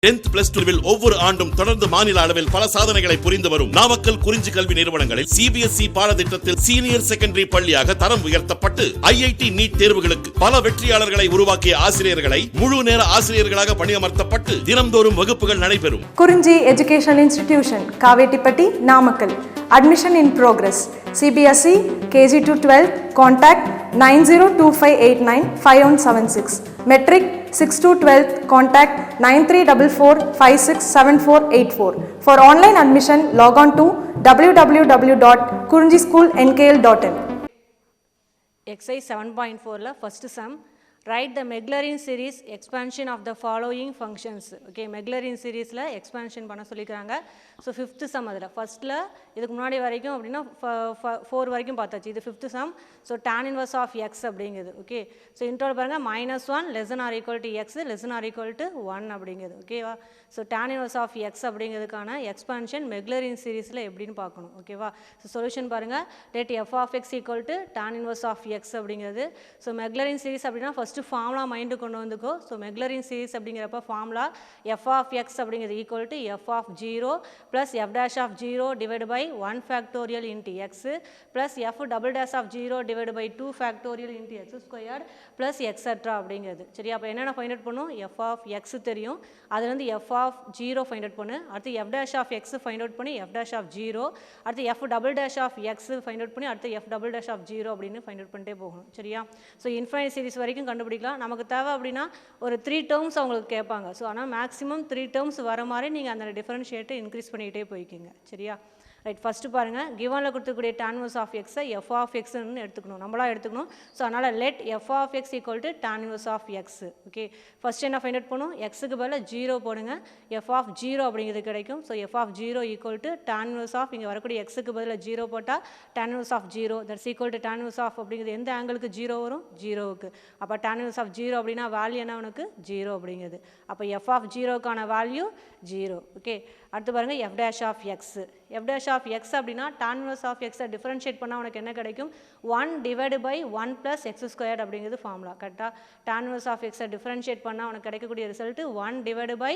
10th plus 2 will ஒவ்வொரு ஆண்டும் தொடர்ந்து மாநில அளவில் பல சாதனைகளை புரிந்து வரும் நாமக்கல் குறிஞ்சி கல்வி நிறுவனங்களில் சிபிஎஸ்இ பாடத்திட்டத்தில் சீனியர் செகண்டரி பள்ளியாக தரம் உயர்த்தப்பட்டு ஐஐடி நீட் தேர்வுகளுக்கு பல வெற்றியாளர்களை உருவாக்கிய ஆசிரியர்களை முழு நேர ஆசிரியர்களாக பணியமர்த்தப்பட்டு தினம்தோறும் வகுப்புகள் நடைபெறும். குறிஞ்சி educational institution, Kavettipatti, Namakkal. Admission in progress. CBSE KG to 12. Contact 9025895176. Metric 6 to 12. Contact 9344567484. For online admission, log on to www.kurinjischoolnkl.in. Exercise 7.4 la first sum. Write the Maclaurin series expansion of the following functions. Okay, Maclaurin series la expansion பண்ண சொல்லிருக்காங்க. So fifth sum அதுல firstல இதுக்கு முன்னாடி வரைக்கும் அப்படினா 4 வரைக்கும் பார்த்தாச்சு. இது fifth sum. So tan inverse of x அப்படிங்கிறது. Okay, so இன்டர்வல் பாருங்க -1 less than or equal to x less than or equal to 1 அப்படிங்கிறது. ஓகேவா? So tan inverse of x அப்படிங்கிறதுக்கான expansion Maclaurin seriesல எப்படின்னு பார்க்கணும். ஓகேவா? So solution பாருங்க, let f of x equal to tan inverse of x அப்படிங்கிறது. So Maclaurin series அப்படினா first formula mind கொண்டு வந்துக்கோ. ஸோ மெக்லரின் சீரிஸ் அப்படிங்கிறப்ப ஃபார்முலா எஃப் ஆஃப் எக்ஸ் அப்படிங்கிறது equal to f of 0 plus f dash of 0 divide by 1 factorial into x plus f double dash of 0 divide by 2 factorial into x squared plus extra அப்படிங்கிறது. சரி, அப்போ என்னென்ன find out பண்ணும்? F of x தெரியும், அதுலேருந்து f of 0 find out பண்ணு, அடுத்து f dash of x find out பண்ணி எஃப் டேஷ் ஆஃப் 0, அடுத்து f double dash of x find out பண்ணி அடுத்து எஃப் டபுள் டேஷ் ஆஃப் 0 அப்படின்னு ஃபைண்ட் அவுட் பண்ணிட்டே போகணும். சரியா? ஸோ இன்ஃபைனைட் சீரிஸ் வரைக்கும் கண்டுபிடிக்கலாம். நமக்கு தேவை அப்படின்னா ஒரு 3 டேர்ம்ஸ் அவங்களுக்கு கேட்பாங்க. ஸோ ஆனால் மேக்ஸிமம் 3 டேர்ம்ஸ் வர மாதிரி நீங்கள் அந்த டிஃபரன்ஷியேட்டை இன்க்ரீஸ் பண்ணிக்கிட்டே போய்க்கிங்க. சரியா? ரைட், ஃபஸ்ட்டு பாருங்கள், கிவனில் கொடுத்துக்கூடிய tan inverse ஆஃப் எக்ஸை எஃப் ஆஃப் எக்ஸ்ன்னு எடுத்துக்கணும், நம்மளாக எடுத்துக்கணும். ஸோ அதனால் let f of x equal to tan inverse of x. Okay, first என்ன ஃபைண்ட் அவுட் பண்ணும்? எக்ஸுக்கு பதில் 0 போடுங்க, எஃப் ஆஃப் 0 அப்படிங்கிறது கிடைக்கும். So f of 0 equal to tan inverse of, இங்கே வரக்கூடிய எக்ஸுக்கு பதில் 0 போட்டால் tan inverse of 0 that's equal to tan inverse of அப்படிங்கிறது எந்த ஆங்கிளுக்கு 0 வரும்? 0க்கு. அப்போ tan inverse ஆஃப் 0 அப்படின்னா வேல்யூ என்ன உனக்கு? 0 அப்படிங்கிறது. அப்போ எஃப் ஆஃப் 0க்கான வேல்யூ 0. ஓகே, அடுத்து பாருங்கள் f dash of x. F dash of x அப்படின்னா tan inverse ஆஃப் எக்ஸை டிஃபரன்ஷியேட் பண்ணால் உனக்கு என்ன கிடைக்கும்? 1 divide by 1 plus x squared அப்படிங்கிறது ஃபார்முலா. கரெக்டாக? tan inverse ஆஃப் எக்ஸை டிஃபரன்ஷியேட் பண்ணால் உனக்கு கிடைக்கக்கூடிய result 1 divide by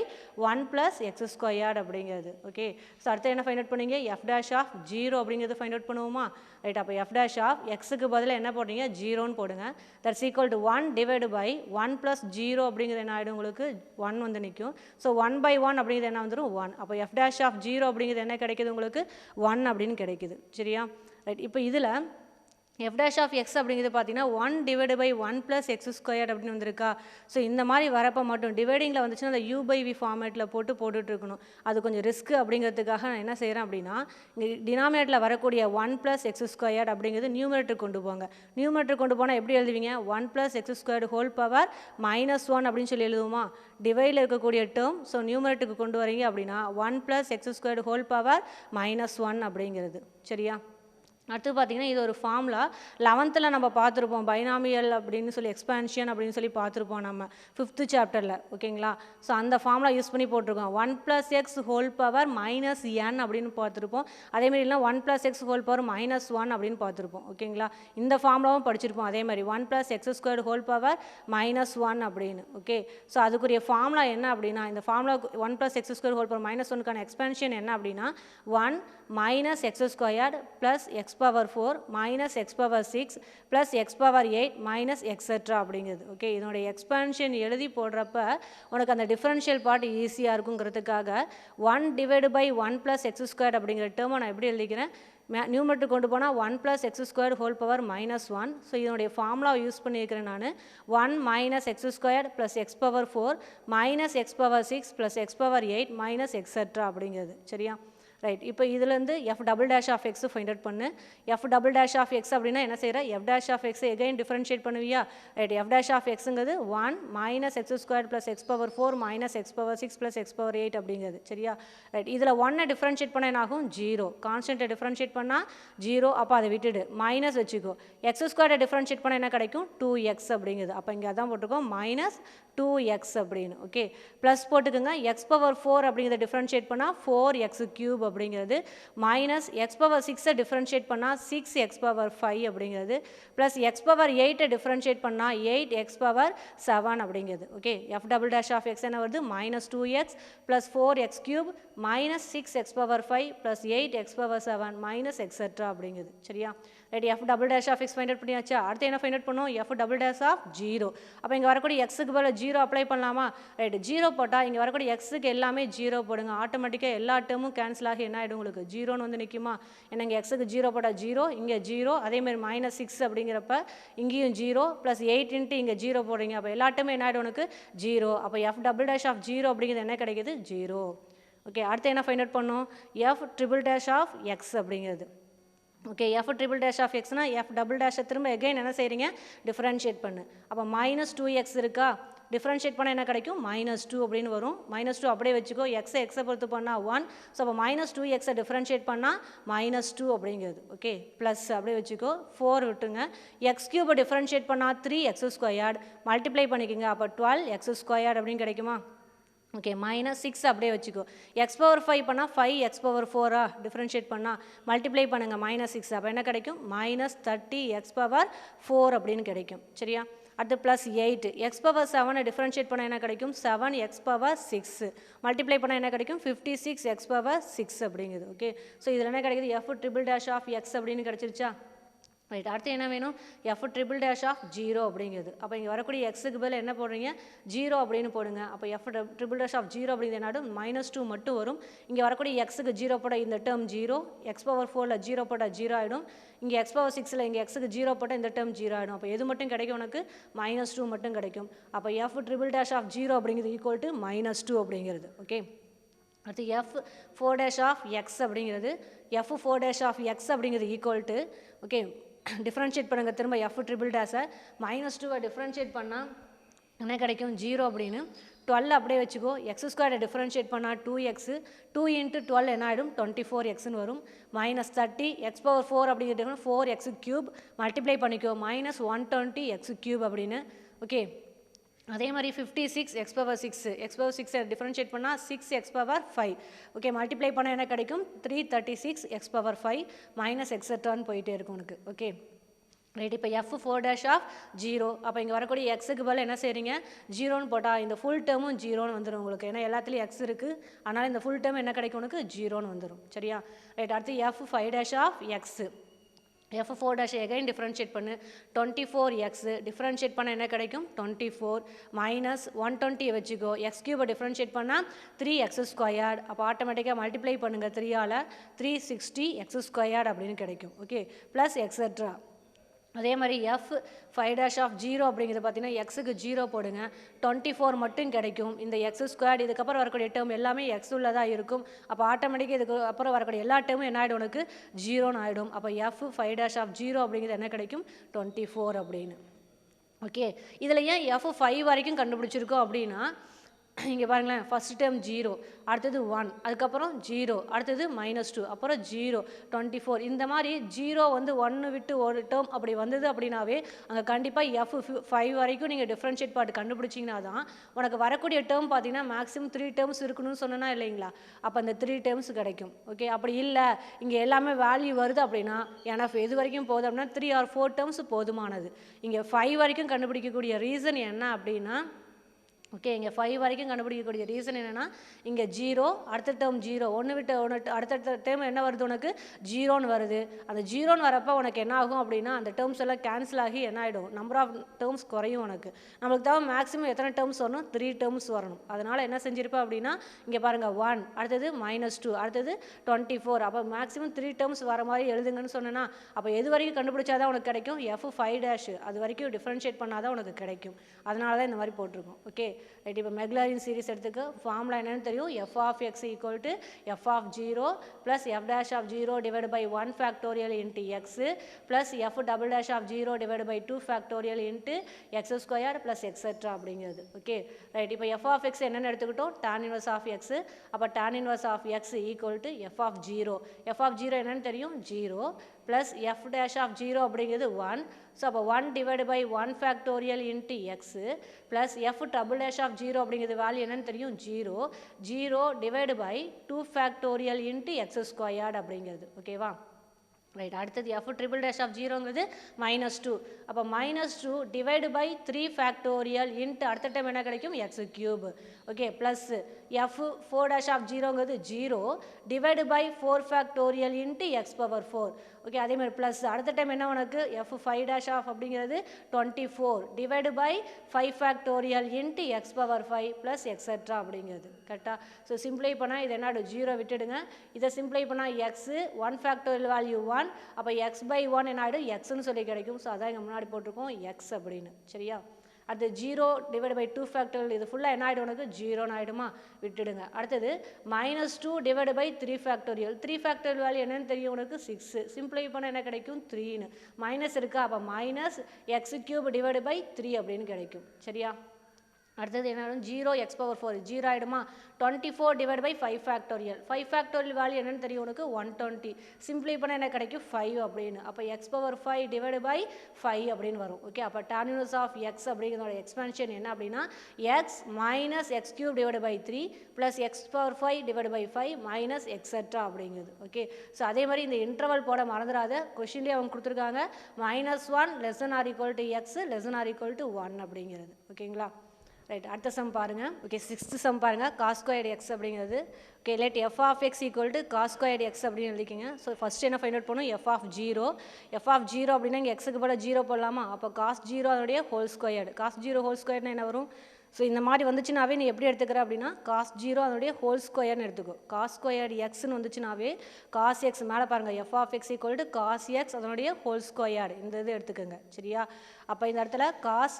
1 plus x squared அப்படிங்கிறது. ஓகே, ஸோ அடுத்து என்ன ஃபைண்ட் அவுட் பண்ணீங்க? எஃப் டேஷ் ஆஃப் 0 அப்படிங்கிறது ஃபைண்ட் அவுட் பண்ணுவோமா? ரைட், அப்போ எஃப் டேஷ் ஆஃப் எக்ஸுக்கு பதில் என்ன போடுறீங்க? 0ன்னு போடுங்க. That's equal to 1 divide by 1 plus 0 அப்படிங்கிறது என்ன ஆகிடும்? உங்களுக்கு 1 வந்து நிற்கும். ஸோ 1 பை 1 அப்படிங்கிறது என்ன வந்துடும்? 1. அப்போ எஃப் டேஷ் ஆஃப் 0 அப்படிங்கிறது என்ன கிடைக்கிது உங்களுக்கு? 1 அப்படின்னு கிடைக்குது. சரியா? ரைட், இப்போ இதில் எஃப் டேஷ் ஆஃப் எக்ஸ் அப்படிங்கிறது பார்த்தீங்கன்னா 1 divide by 1 plus x squared அப்படின்னு வந்திருக்கா? ஸோ இந்த மாதிரி வரப்போ மட்டும் டிவைடிங்கில் வந்துச்சுன்னா அந்த யூ பை வி ஃபார்மேட்டில் போட்டுட்ருக்கணும். அது கொஞ்சம் ரிஸ்க் அப்படிங்கிறதுக்காக நான் என்ன செய்கிறேன் அப்படின்னா, இங்கே டினாமினேட்டில் வரக்கூடிய 1 ப்ளஸ் எக்ஸ் ஸ்கொயர்ட் அப்படிங்கிறது நியூமரேட்டர் கொண்டு போங்க. நியூமரேட்டர் கொண்டு போனால் எப்படி எழுதுவீங்க? 1 plus x squared whole power -1 அப்படின்னு சொல்லி எழுதுவோமா? டிவைடில் இருக்கக்கூடிய டேர்ம் ஸோ நியூமரேட்டருக்கு கொண்டு வரீங்க அப்படின்னா 1 plus x squared whole power -1 அப்படிங்கிறது. சரியா? அடுத்து பார்த்தீங்கன்னா இது ஒரு ஃபார்முலா 11th நம்ம பார்த்துருப்போம், பைனாமியல் அப்படின்னு சொல்லி எக்ஸ்பான்ஷன் அப்படின்னு சொல்லி பார்த்துருப்போம் நம்ம 5th சாப்டரில். ஓகேங்களா? ஸோ அந்த ஃபார்முலா யூஸ் பண்ணி போட்டிருக்கோம். 1 plus X whole power -n அப்படின்னு பார்த்துருப்போம். அதேமாதிரி இல்லை 1 ப்ளஸ் எக்ஸ் ஹோல் பவர் -1 அப்படின்னு பார்த்துருப்போம். ஓகேங்களா? இந்த ஃபார்முலாவும் படிச்சிருப்போம். அதே மாதிரி 1 plus x squared whole power -1 அப்படின்னு. ஓகே, ஸோ அதுக்குரிய ஃபார்முலா என்ன அப்படின்னா, இந்த formula 1 plus x square whole power -1க்கான எக்ஸ்பான்ஷன் என்ன அப்படின்னா 1 minus x squared plus x power 4 minus x power 6 plus x power 8 minus etcetera அப்படிங்கிறது. ஓகே, இதனுடைய எக்ஸ்பான்ஷன் எழுதி போடுறப்ப உனக்கு அந்த டிஃபரன்ஷியல் பார்ட் ஈஸியாக இருக்குங்கிறதுக்காக 1 divide by 1 plus x squared அப்படிங்கிற டேர்மை நான் எப்படி எழுதிக்கிறேன்? நியூமரேட்டர் கொண்டு போனால் 1 plus x squared whole power -1. So இதனுடைய ஃபார்முலா யூஸ் பண்ணியிருக்கிறேன் நான். 1 minus x squared plus x power 4 minus x power 6 plus x power 8 minus etcetera அப்படிங்கிறது. சரியா? ரைட், இப்போ இதுலேருந்து f double dash of x find out பண்ணு. F double dash of x அப்படின்னா என்ன செய்கிற? F dash of x again differentiate பண்ணுவியா? Right, f dash of எக்ஸுங்கிறது 1 minus X square plus x power 4 minus x power 6 plus x power 8 அப்படிங்கிறது. சரியா? Right, இதில் 1 differentiate பண்ண என்ன ஆகும்? 0. கான்ஸ்டன்ட்டை டிஃபரன்ஷியேட் பண்ணால் 0, அப்போ அதை விட்டுடு, மைனஸ் வச்சுக்கோ. எக்ஸ் ஸ்கொயரை டிஃபரன்ஷியேட் பண்ண என்ன கிடைக்கும்? 2x அப்படிங்கிறது. அப்போ இங்கே அதான் போட்டிருக்கோம் மைனஸ் 2x அப்படின்னு. ஓகே, ப்ளஸ் போட்டுக்கோங்க. எக்ஸ் பவர் 4 அப்படிங்கிறத டிஃபரன்ஷியேட் பண்ணால் 4x³ அப்படிங்கிறது மைனஸ் எக்ஸ் பவர் 6 டிஃபரன்ஷியேட் பண்ணால் 6x பவர் 5 அப்படிங்கிறது ப்ளஸ் எக்ஸ் பவர் 8 டிஃபரன்ஷியேட் பண்ணால் 8x பவர் 7 அப்படிங்கிறது. Okay, f double dash of x என்ன வருது minus 2x plus 4x cube minus 6x power 5 plus 8x power 7 minus etcetera அப்படிங்கிறது. சரியா, right. F double dash of x find out பண்ணியாச்சா? அடுத்து என்ன find out பண்ணும்? F double dash of 0. அப்போ இங்கே வரக்கூடிய எக்ஸுக்கு பதில் 0 அப்ளை பண்ணலாமா? ரைட், 0 போட்டால் இங்கே வரக்கூடிய எக்ஸுக்கு எல்லாமே 0 போடுங்க. ஆட்டோமேட்டிக்காக எல்லா டேர்மும் கேன்சல் ஆகி என்ன ஆகிடும் உங்களுக்கு 0ன்னு வந்து நிற்குமா? ஏன்னா இங்கே எக்ஸுக்கு 0 போட்டால் 0, இங்கே 0, அதேமாதிரி மைனஸ் 6 அப்படிங்கிறப்ப இங்கேயும் 0 ப்ளஸ் 8 இன்ட்டு இங்கே 0 போடுறீங்க. அப்போ எல்லா டேர்மும் என்ன ஆகிடும் உனக்கு 0. அப்போ எஃப் டபுள் டேஷ் ஆஃப் 0 அப்படிங்கிறது என்ன கிடைக்குது 0. ஓகே, அடுத்து என்ன ஃபைண்ட் அவுட் பண்ணும்? F triple dash of x அப்படிங்கிறது. Okay, f triple dash of எக்ஸ்னா எஃப் டபுள் டேஷை திரும்ப எகைன் என்ன செய்கிறீங்க டிஃபரன்ஷியேட் பண்ணு. அப்போ மைனஸ் 2x இருக்கா, டிஃபரன்ஷியேட் பண்ணால் என்ன கிடைக்கும் மைனஸ் 2 அப்படின்னு வரும். மைனஸ் 2 அப்படியே வச்சுக்கோ, எக்ஸை பொறுத்து பண்ணால் 1. ஸோ அப்போ மைனஸ் 2xை டிஃபரன்ஷியேட் பண்ணால் மைனஸ் 2 அப்படிங்கிறது. ஓகே, ப்ளஸ் அப்படியே வச்சுக்கோ, 4 விட்டுங்க. எக்ஸ் கியூபை டிஃபரன்ஷியேட் பண்ணால் 3x² மல்டிப்ளை பண்ணிக்கோங்க. அப்போ 12x² அப்படின்னு கிடைக்குமா? ஓகே, மைனஸ் 6 அப்படியே வச்சுக்கோ. எக்ஸ் பவர் 5 பண்ணால் 5x பவர் 4 டிஃப்ரென்ஷியேட் பண்ணால் மல்டிப்ளை பண்ணுங்கள் மைனஸ் 6. அப்போ என்ன கிடைக்கும் மைனஸ் 30x பவர் 4 அப்படின்னு கிடைக்கும். சரியா, அடுத்து ப்ளஸ் 8 எக்ஸ் பவர் 7 டிஃப்ரென்ஷியேட் பண்ணால் என்ன கிடைக்கும் 7x பவர் 6 மல்டிப்ளை பண்ணால் என்ன கிடைக்கும் 56x பவர் 6 அப்படிங்குது. ஓகே, ஸோ இதில் என்ன கிடைக்குது f triple dash of x அப்படின்னு கிடச்சிருச்சா? ரைட், அடுத்து என்ன வேணும் எஃப் ட்ரிபிள் டேஷ் ஆஃப் 0 அப்படிங்கிறது. அப்போ இங்கே வரக்கூடிய எக்ஸுக்கு பதில் என்ன போடுறீங்க 0 அப்படின்னு போடுங்க. அப்போ எஃப் ட்ரிபிள் டேஷ் ஆஃப் 0 அப்படிங்கிறது என்னடும் மைனஸ் 2 மட்டும் வரும். இங்கே வரக்கூடிய எக்ஸுக்கு 0 போட இந்த டேர்ம் 0, எக்ஸ் பவர் 4ல் 0 போட்டால் 0 ஆகிடும். இங்கே எக்ஸ் பவர் 6ல் இங்கே எக்ஸுக்கு 0 போட்டால் இந்த டேர்ம் 0 ஆகிடும். அப்போ எது மட்டும் கிடைக்கும் உனக்கு மைனஸ் 2 மட்டும் கிடைக்கும். அப்போ எஃப் ட்ரிபிள் டேஷ் ஆஃப் 0 அப்படிங்கிறது ஈக்குவல் டு மைனஸ் 2 அப்படிங்கிறது. ஓகே, அடுத்து எஃப் 4 டேஷ் ஆஃப் எக்ஸ் அப்படிங்கிறது எஃப் 4 டேஷ் ஆஃப் எக்ஸ் அப்படிங்கிறது ஈக்குவல் டு ஓகே டிஃப்ரென்ஷியேட் பண்ணுங்கள் திரும்ப எஃப் ட்ரிபிள் டேஷை மைனஸ் 2 டிஃப்ரென்ஷியேட் பண்ணால் என்ன கிடைக்கும் 0 அப்படின்னு 12 அப்படியே வச்சுக்கோ. x² டிஃப்ரென்ஷியேட் பண்ணால் 2x, 2 இன்ட்டு 12 என்ன ஆகிடும் 24xன்னு வரும். மைனஸ் 30 எக்ஸ் பவர் 4 அப்படிங்கிறது 4x கியூப் மல்டிப்ளை பண்ணிக்கோ மைனஸ் 120x கியூப் அப்படின்னு. ஓகே, அதே மாதிரி 56 எக்ஸ் பவர் 6 டிஃபரன்ஷியேட் பண்ணால் 6x பவர் 5. ஓகே, மல்டிப்ளை பண்ணால் என்ன கிடைக்கும் 336 எக்ஸ் பவர் 5 மைனஸ் எக்ஸெட்ரான்னு போயிட்டே இருக்கும் உனக்கு. Okay, right. இப்போ எஃப் 4 டேஷ் ஆஃப் 0. அப்போ இங்கே வரக்கூடிய எக்ஸுக்கு பதில் என்ன செய்கிறீங்க 0ன்னு போட்டால் இந்த ஃபுல் டேர்மும் 0ன்னு வந்துடும் உங்களுக்கு. ஏன்னா எல்லாத்துலேயும் எக்ஸ் இருக்குது, அதனால் இந்த ஃபுல் டேர்ம் என்ன கிடைக்கும் உனக்கு 0ன்னு வந்துடும். சரியா, ரைட். அடுத்து f 5 dash of x f 4 dash again differentiate பண்ணு 24x டிஃப்ரென்ஷியேட் பண்ண என்ன கிடைக்கும் 24 மைனஸ் 120 வச்சுக்கோ. எக்ஸ் கியூபை டிஃப்ரென்ஷியேட் பண்ணால் 3x². அப்போ ஆட்டோமேட்டிக்காக மல்டிப்ளை பண்ணுங்கள் 3ஆல் 360x² அப்படின்னு கிடைக்கும். Okay, plus etcetera. அதே மாதிரி எஃப் 5 டேஷ் ஆஃப் 0 அப்படிங்கிறது பார்த்தீங்கன்னா எக்ஸுக்கு 0 போடுங்க 24 மட்டும் கிடைக்கும். இந்த x² இதுக்கப்புறம் வரக்கூடிய டேர்ம் எல்லாமே எக்ஸ் உள்ளதாக இருக்கும். அப்போ ஆட்டோமேட்டிக்காக இதுக்கு அப்புறம் வரக்கூடிய எல்லா டேர்மும் என்ன ஆகிடும் உனக்கு 0ன்னு ஆகிடும். அப்போ எஃப் 5 டேஷ் ஆஃப் 0 அப்படிங்கிறது என்ன கிடைக்கும் 24 அப்படின்னு. ஓகே, இதில் ஏன் எஃப் 5 வரைக்கும் கண்டுபிடிச்சிருக்கோம் அப்படின்னா இங்கே பாருங்களேன், ஃபஸ்ட் டேர்ம் 0, அடுத்தது 1, அதுக்கப்புறம் 0, அடுத்தது -2, அப்புறம் 0, 24. இந்த மாதிரி 0 வந்து 1 விட்டு ஒரு டேர்ம் அப்படி வந்தது அப்படின்னாவே அங்கே கண்டிப்பாக எஃப் 5 வரைக்கும் நீங்கள் டிஃப்ரென்ஷியேட் பார்ட் கண்டுபிடிச்சிங்கன்னா தான் உனக்கு வரக்கூடிய டேர்ம் பார்த்தீங்கன்னா மேக்ஸிமம் 3 டேர்ம்ஸ் இருக்கணும்னு சொன்னா இல்லைங்களா? அப்போ அந்த 3 டேர்ம்ஸ் கிடைக்கும். ஓகே, அப்படி இல்லை இங்கே எல்லாமே வேல்யூ வருது அப்படின்னா என்எஃப் எது வரைக்கும் போகுது அப்படின்னா 3 or 4 டேர்ம்ஸ் போதுமானது. இங்கே 5 வரைக்கும் கண்டுபிடிக்கக்கூடிய ரீசன் என்ன அப்படின்னா ஓகே, இங்கே 5 வரைக்கும் கண்டுபிடிக்கக்கூடிய ரீசன் என்னென்னா இங்கே 0, அடுத்த டேர்ம் 0, ஒன்று விட்டு ஒன்று அடுத்த டேர்ம் என்ன வருது உனக்கு 0ன்னு வருது. அந்த 0ன்னு வரப்போ உனக்கு என்ன ஆகும் அப்படின்னா அந்த டேர்ம்ஸ் எல்லாம் கேன்சல் ஆகி என்ன ஆகிடும் நம்பர் ஆஃப் டேர்ம்ஸ் குறையும் உனக்கு. நம்மளுக்கு தான் மேக்ஸிமம் எத்தனை டேர்ம்ஸ் வரணும் 3 டேர்ம்ஸ் வரணும். அதனால் என்ன செஞ்சிருப்பேன் அப்படின்னா இங்கே பாருங்கள் 1, அடுத்தது -2, அடுத்தது 24. அப்போ மேக்ஸிமம் 3 டேர்ம்ஸ் வர மாதிரி எழுதுங்கன்னு சொன்னேன்னா அப்போ எது வரைக்கும் கண்டுபிடிச்சாதான் உனக்கு கிடைக்கும் எஃப் 5 டேஷ் அது வரைக்கும் டிஃப்ரென்ஷியேட் பண்ணாதான் உனக்கு கிடைக்கும். அதனால தான் இந்த மாதிரி போட்டிருக்கோம். Okay, right. இப்போ மெக்லாரின் சீரிஸ் எடுத்துக்க ஃபார்முலா என்னன்னு தெரியும் f of x equal to f of 0 plus f dash of 0 divide by 1 factorial into x plus f double dash of 0 divide by 2 factorial into x² plus etcetera அப்படிங்கிறது. Okay, right. இப்போ f of x என்னென்னு எடுத்துக்கிட்டோம் tan inverse of x. அப்போ tan inverse of x equal to f of 0. F of 0 என்னென்னு தெரியும் 0 plus f dash of zero அப்படிங்கிறது 1. So அப்போ 1 divide by 1 factorial into x plus f double dash of zero அப்படிங்கிறது value என்னன்னு தெரியும் 0 divide by 2 factorial into x squared அப்படிங்கிறது. ஓகேவா? Right. அடுத்தது எஃப் ட்ரிபிள் டேஷ் ஆஃப் ஜீரோங்கிறது -2. அப்போ -2 டிவைடு பை 3 ஃபேக்டோரியல் இன்ட்டு அடுத்த டைம் என்ன கிடைக்கும் x cube. Okay. Plus f 4 dash of ஜீரோங்கிறது 0 divide by 4 factorial into x power 4. Okay. அதேமாதிரி ப்ளஸ் அடுத்த டைம் என்ன உனக்கு எஃப் 5 டேஷ் ஆஃப் அப்படிங்கிறது 24 divide by 5 factorial into x power 5 plus extra அப்படிங்கிறது. கரெக்டாக? ஸோ சிம்ப்ளை பண்ணால் இது என்ன 0 விட்டுடுங்க. இதை சிம்ப்ளை பண்ணால் எக்ஸு 1 ஃபேக்டோரியல் வேல்யூ 1 அப்போ எக்ஸ் பை 1 என்ன ஆகிடும் எக்ஸ்ன்னு சொல்லி கிடைக்கும். ஸோ அதான் இங்கே முன்னாடி போட்டிருக்கோம் எக்ஸ் அப்படின்னு. சரியா? அடுத்து 0 டிவைட் பை 2 ஃபேக்டோரியல் இது ஃபுல்லாக என்ன ஆகிடும் உனக்கு 0ன்னு ஆகிடுமா? விட்டுடுங்க. அடுத்தது -2 divide by 3 factorial 3 factorial value என்னன்னு தெரியும் உனக்கு 6. சிம்பிளை பண்ண என்ன கிடைக்கும் 3ன்னு மைனஸ் இருக்கா? அப்போ minus x cube divide by 3 அப்படின்னு கிடைக்கும். சரியா? அடுத்தது என்ன 0 எக்ஸ் பவர் 4 0 ஆகிடுமா? 24 divide by 5 factorial 5 factorial value என்னன்னு தெரியும் உனக்கு 120. சிம்பிளை பண்ண என்ன கிடைக்கும் 5 அப்படின்னு. அப்போ எக்ஸ் பவர் 5 டிவைடு பை 5 அப்படின்னு வரும். ஓகே. அப்போ tan inverse ஆஃப் எக்ஸ் அப்படிங்கிறதோட எக்ஸ்பென்ஷன் என்ன அப்படின்னா x minus x cube divide by 3 plus x power 5 divide by 5 minus extra அப்படிங்கிறது. ஓகே. ஸோ அதே மாதிரி இந்த இன்டர்வல் போட மறந்துடாத. கொஷின்லேயே அவங்க கொடுத்துருக்காங்க -1 less than or equal to x less than or equal to 1 அப்படிங்கிறது. ஓகேங்களா? ரைட். அடுத்த சம் பாருங்கள். ஓகே. 6th சம் பாருங்கள். காஸ் ஸ்கொயர்டு எக்ஸ் அப்படிங்கிறது. Okay. Let f of x equal to cos squared x அப்படின்னு எழுதிக்கிங்க. ஸோ ஃபஸ்ட்டு என்ன find out பண்ணணும் எஃப் ஆஃப் 0 அப்படின்னா இங்கே எக்ஸுக்கு போல 0 போடலாமா? அப்போ காஸ் 0 அதனுடைய ஹோல் ஸ்கொயர்டு. காஸ் 0 ஹோல் ஸ்கொயர்னா என்ன வரும்? ஸோ இந்த மாதிரி வந்துச்சுனாவே நீ எப்படி எடுத்துக்கிற அப்படின்னா காஸ் 0 அதனுடைய ஹோல் ஸ்கொயர்னு எடுத்துக்கோ. காஸ் ஸ்கொயர்டு எக்ஸ்ன்னு வந்துச்சுனாவே காஸ் எக்ஸ் மேலே பாருங்கள் f of x equal to cos x அதனுடைய ஹோல் ஸ்கொயர்டு இந்த இது எடுத்துக்கோங்க. சரியா? அப்போ இந்த இடத்துல காஸ்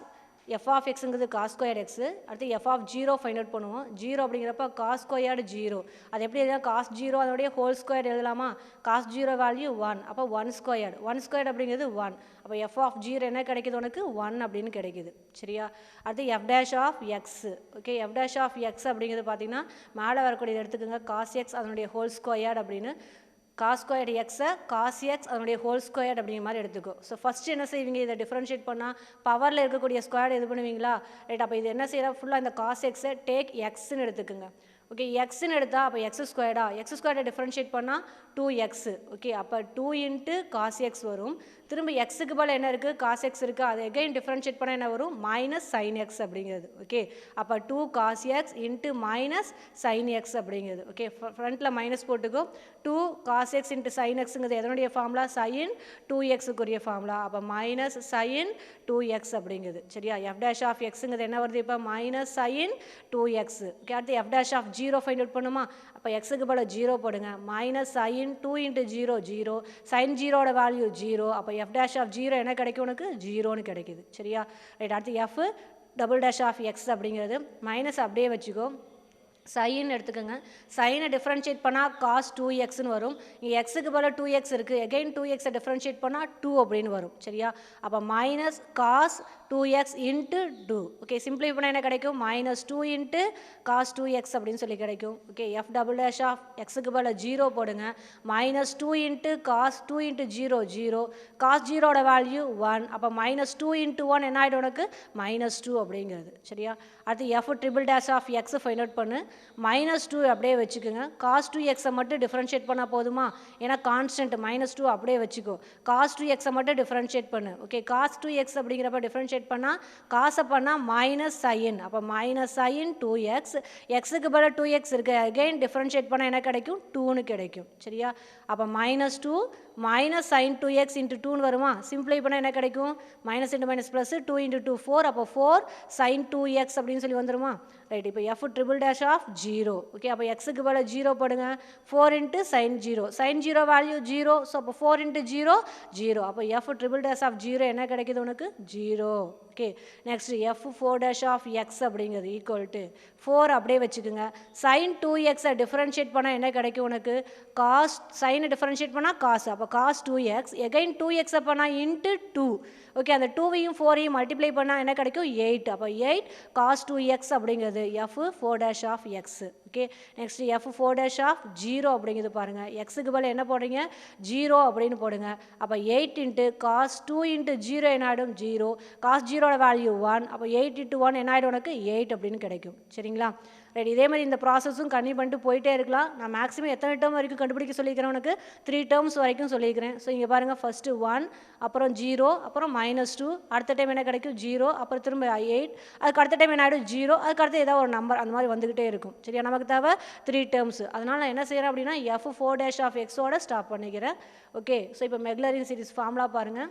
எஃப் ஆஃப் எக்ஸுங்கிறது காஸ் ஸ்கொயர்டு எக்ஸு. அடுத்து எஃப் ஆஃப் 0 ஃபைண்ட் அவுட் பண்ணுவோம். 0 அப்படிங்கிறப்ப காஸ் ஸ்கொயர்டு 0 அது எப்படி எழுதலாம்? காஸ் 0 அதனுடைய ஹோல் ஸ்கொயர்டு எழுதலாமா? காஸ் 0 வேல்யூ 1 அப்போ 1 ஸ்கொயர்டு அப்படிங்கிறது 1. அப்போ எஃப் ஆஃப் 0 என்ன கிடைக்குது உனக்கு 1 அப்படின்னு கிடைக்குது. சரியா? அடுத்து f dash of x. Okay. F dash of x அப்படிங்கிறது பார்த்தீங்கன்னா மேலே வரக்கூடியது எடுத்துக்கோங்க காஸ் எக்ஸ் அதனுடைய ஹோல் ஸ்கொயர்டு அப்படின்னு. காஸ் ஸ்கொயர்டு எக்ஸை காஸ் எக்ஸ் அதனுடைய ஹோல் ஸ்கொயர்டு அப்படிங்கிற மாதிரி எடுத்துக்கோ. ஸோ ஃபஸ்ட்டு என்ன செய்வீங்க? இதை டிஃப்ரென்ஷியேட் பண்ணால் பவரில் இருக்கக்கூடிய ஸ்கொயர்டு இது பண்ணுவீங்களா? ரைட். அப்போ இது என்ன செய்யறா? ஃபுல்லாக இந்த காஸ் எக்ஸை டேக் எக்ஸ்ன்னு எடுத்துக்கோங்க. ஓகே. எக்ஸ்ன்னு எடுத்தால் அப்போ எக்ஸ் ஸ்கொயர்டை டிஃப்ரென்ஷியேட் பண்ணால் 2x. ஓகே. அப்போ 2 இன்ட்டு காஸ் எக்ஸ் வரும். திரும்ப எக்ஸுக்கு போல் என்ன இருக்குது? காஸ் எக்ஸ் இருக்குது. அது எகைன் டிஃப்ரென்ஷியேட் பண்ணால் என்ன வரும்? மைனஸ் சைன் எக்ஸ் அப்படிங்கிறது. ஓகே. அப்போ 2 cos x into minus sine x அப்படிங்கிறது. ஓகே. ஃப்ரண்ட்டில் மைனஸ் போட்டுக்கோ. 2 காஸ் எக்ஸ் இன்ட்டு சைன் எக்ஸுங்கிறது எதனுடைய ஃபார்முலா? சைன் 2xக்குரிய ஃபார்முலா. அப்போ மைனஸ் சைன் 2x அப்படிங்கிறது. சரியா? எஃப் டேஷ் ஆஃப் எக்ஸுங்கிறது என்ன வருது இப்போ? Minus sine 2x. ஓகே. அடுத்து f dash of 0 find out பண்ணுமா? அப்போ எக்ஸுக்கு போல் 0 போடுங்க. மைனஸ் சைன் 2 இன்ட்டு 0 சைன் 0ஓட வேல்யூ 0. அப்போ எஃப் டேஷ் ஆஃப் 0 என்ன கிடைக்கும் உனக்கு? 0ன்னு கிடைக்குது. சரியா? ரைட். அடுத்து f double dash of x அப்படிங்கிறது மைனஸ் அப்படியே வச்சுக்கோ. சைன் எடுத்துக்கோங்க. சைனை டிஃப்ரென்ஷியேட் பண்ணால் காஸ் 2xன்னு வரும். இங்கே எக்ஸுக்கு போல் 2x இருக்குது. எகைன் 2xை டிஃப்ரென்ஷியேட் பண்ணால் 2 அப்படின்னு வரும். சரியா? அப்போ minus cos 2x into 2. Okay. சிம்பிளை பண்ணால் என்ன கிடைக்கும்? -2 இன்ட்டு காஸ் 2x அப்படின்னு சொல்லி கிடைக்கும். Okay. F double dash of எக்ஸுக்கு போல் 0 போடுங்க. -2 இன்ட்டு காஸ் 2 இன்ட்டு 0 காஸ் 0ஓட வேல்யூ 1. அப்போ -2 இன்ட்டு 1 என்ன ஆகிடும் உனக்கு? -2 அப்படிங்கிறது. சரியா? அடுத்து f triple dash of x find out பண்ணு. -2 அப்படியே வச்சுக்கோங்க. காஸ் 2xை மட்டும் டிஃப்ரென்ஷியேட் பண்ணால் போதுமா? ஏன்னா கான்ஸ்டன்ட் -2 அப்படியே வச்சுக்கோ. காஸ் 2xை மட்டும் டிஃப்ரென்ஷியேட் பண்ணு. ஓகே. காஸ் 2x அப்படிங்கிறப்ப டிஃப்ரென்ஷியேட் பண்ணால் காசை பண்ணால் மைனஸ் சைன். அப்போ மைனஸ் சைன் 2x. எக்ஸுக்கு பதில் 2x இருக்குது. அகெயின் டிஃப்ரென்ஷியேட் பண்ணால் என்ன கிடைக்கும்? 2ன்னு கிடைக்கும். சரியா? அப்போ -2 மைனஸ் சைன் 2x இன்ட்டு 2ன்னு வருமா? சிம்பிளை பண்ணால் என்ன கிடைக்கும்? Minus into minus plus 2 into 2 4. அப்போ 4 சைன் 2x அப்படின்னு சொல்லி வந்துருமா? ரைட். இப்போ f triple dash of 0. Okay. அப்போ எக்ஸுக்கு பதில் 0 போடுங்க. 4 into sine 0 sine 0 value 0. So அப்போ 4 இன்ட்டு 0 0. அப்போ எஃப் ட்ரிபிள் டேஷ் ஆஃப் 0 என்ன கிடைக்குது உனக்கு? 0. Okay next f 4 dash of x அப்படிங்கிறது ஈக்குவல் டு 4 அப்படியே வச்சுக்கோங்க. சைன் 2x டிஃபரன்ஷியேட் பண்ணால் என்ன கிடைக்கும் உனக்கு? காஸ் சைனை டிஃபரன்ஷியேட் பண்ணால் காசு, அப்போ காஸ் 2x எகைன் 2x பண்ணால் இன்ட்டு 2. ஓகே அந்த 2வையும் 4ஐயும் மல்டிப்ளை பண்ணால் என்ன கிடைக்கும்? 8. அப்போ 8 காஸ் 2x அப்படிங்கிறது f 4 dash of x. Okay next f 4 dash of 0 அப்படிங்கிறது பாருங்கள். எக்ஸுக்கு பதில் என்ன போடுறீங்க? 0 அப்படின்னு போடுங்க. அப்போ 8 இன்ட்டு காஸ் 2 இன்ட்டு 0 என்ன ஆகிடும்? 0. Cos 0 value 1. அப்போ 8 இன்ட்டு 1 என்ன ஆகிடும் உனக்கு? 8 அப்படின்னு கிடைக்கும். சரிங்களா? ரைட். இதே மாதிரி இந்த ப்ராசஸும் கன்னியூ பண்ணிட்டு போயிட்டே இருக்கலாம். நான் மேக்ஸிமம் எத்தனை டேர்ம் வரைக்கும் கண்டுபிடிக்க சொல்லிக்கிறேன் உனக்கு? 3 டேர்ம்ஸ் வரைக்கும் சொல்லியிருக்கிறேன். ஸோ இங்கே பாருங்கள் ஃபஸ்ட்டு 1 அப்புறம் 0 அப்புறம் -2 அடுத்த டைம் என்ன கிடைக்கும்? 0 அப்புறம் திரும்ப 8 அதுக்கு அடுத்த டைம் என்ன ஆகிடும்? 0 அதுக்கு அடுத்து ஏதாவது ஒரு நம்பர் அந்த மாதிரி வந்துக்கிட்டே இருக்கும். சரியா? நமக்கு தேவை 3 டேர்ம்ஸ். அதனால் நான் என்ன செய்கிறேன் அப்படின்னா எஃப் 4 டேஷ் ஆஃப் எக்ஸோட ஸ்டாப் பண்ணிக்கிறேன். ஓகே ஸோ இப்போ மெக்லரின் சீரிஸ் ஃபார்முலா பாருங்கள்.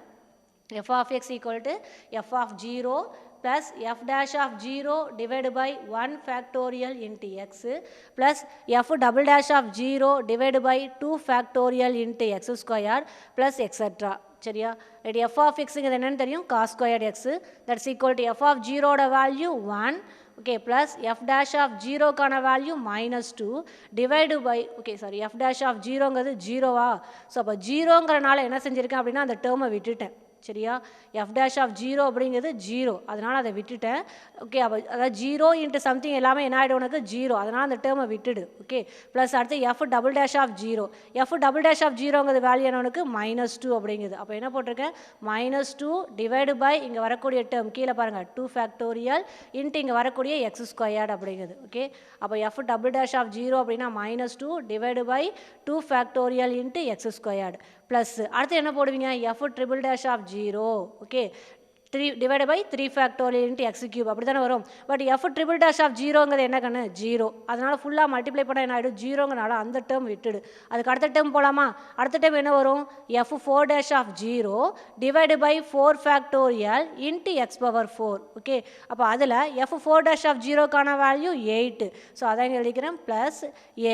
F of x equal to f of 0 plus f dash of 0 divided by 1 factorial into x plus f double dash of 0 divided by 2 factorial into x squared plus etc. சரியா? Right. f of x ங்கிறது என்னன்னு தெரியும்? cos squared x. that's equal to f of 0 ஓட value 1. Okay plus f dash of ஜீரோக்கான value -2 divide by okay sorry f dash of ஜீரோங்கிறது 0வா? So அப்போ ஜீரோங்கிறனால என்ன செஞ்சுருக்கேன் அப்படின்னா அந்த டேர்மை விட்டுட்டேன். சரியா? எஃப் டேஷ் ஆஃப் 0 அப்படிங்கிறது 0, அதனால் அதை விட்டுட்டேன். ஓகே அப்போ அதாவது 0 இன்ட்டு சம்திங் எல்லாமே என்ன ஆகிடும் உனக்கு? 0, அதனால் அந்த டேர்மை விட்டுடு. ஓகே ப்ளஸ் அடுத்து f double dash of 0. F double dash of 0ங்கிறது வேல்யூ என்ன உனக்கு? -2 அப்படிங்குது. அப்போ என்ன போட்டிருக்கேன்? -2 டிவைடு பை இங்கே வரக்கூடிய டேர்ம் கீழே பாருங்கள் 2 ஃபேக்டோரியல் இன்ட்டு இங்கே வரக்கூடிய எக்ஸ் ஸ்கொயர்டு அப்படிங்குது. ஓகே அப்போ எஃப் டபுள் டேஷ் ஆஃப் 0 அப்படின்னா -2 divide by 2 factorial into x squared plus அடுத்து என்ன போடுவீங்க? F triple dash of 0. Okay 3 divided by 3 factorial into x cube அப்படி தானே வரும். But f triple dash of 0ங்கிறது என்ன கண்ணு? 0, அதனால் ஃபுல்லாக மல்டிப்ளை பண்ணால் என்ன ஆகிடும்? 0ங்கிறனால அந்த டேர்ம் விட்டுடு. அதுக்கு அடுத்த டேர்ம் போகலாமா? அடுத்த டேர்ம் என்ன வரும்? F 4 dash of 0 divide by 4 factorial into x power 4. Okay அப்போ அதில் எஃப் 4 டேஷ் ஆஃப் 0க்கான வேல்யூ 8. ஸோ அதான் எழுதிக்கிறேன் plus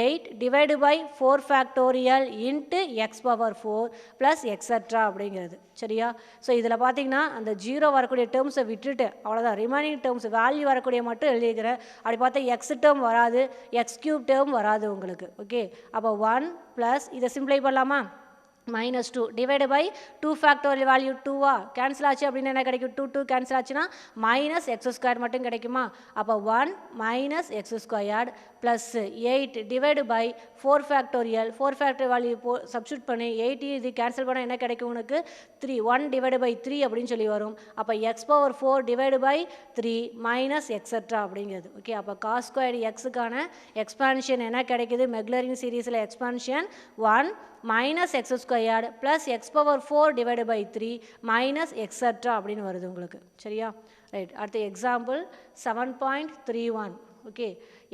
8 divide by 4 factorial into x power 4 plus extra அப்படிங்கிறது. சரியா? ஸோ இதில் பார்த்தீங்கன்னா அந்த 0 வரக்கூடிய டேர்ம்ஸை விட்டுட்டு அவ்வளோதான், ரிமைனிங் டேர்ம்ஸ் வேல்யூ வரக்கூடிய மட்டும் எழுதிக்கிறேன். அப்படி பார்த்தா எக்ஸ் டேர்ம் வராது, எக்ஸ் கியூப் டேர்ம் வராது உங்களுக்கு. ஓகே அப்போ 1 ப்ளஸ் இதை சிம்ப்ளை பண்ணலாமா? -2 டிவைடு பை 2 ஃபேக்டோரியல் வேல்யூ 2வா கேன்சல் ஆச்சு அப்படின்னா என்ன கிடைக்கும்? 2 கேன்சல் ஆச்சுன்னா -x² மட்டும் கிடைக்குமா? அப்போ 1 -x squared plus 8 divide by 4 factorial value substitute பண்ணி 8 இது கேன்சல் பண்ணால் என்ன கிடைக்கும் உனக்கு? 3 1 டிவைடு பை 3 அப்படின்னு சொல்லி வரும். அப்போ x power 4 divide by 3 minus extra அப்படிங்கிறது. ஓகே அப்போ காஸ் ஸ்கொயர்டு எக்ஸுக்கான எக்ஸ்பான்ஷன் என்ன கிடைக்குது? மெக்லரின் சீரீஸில் expansion 1 minus x squared plus x power 4 divided by 3 minus etc அப்படின்னு வருது உங்களுக்கு. சரியா? ரைட். அடுத்த example 7.31. okay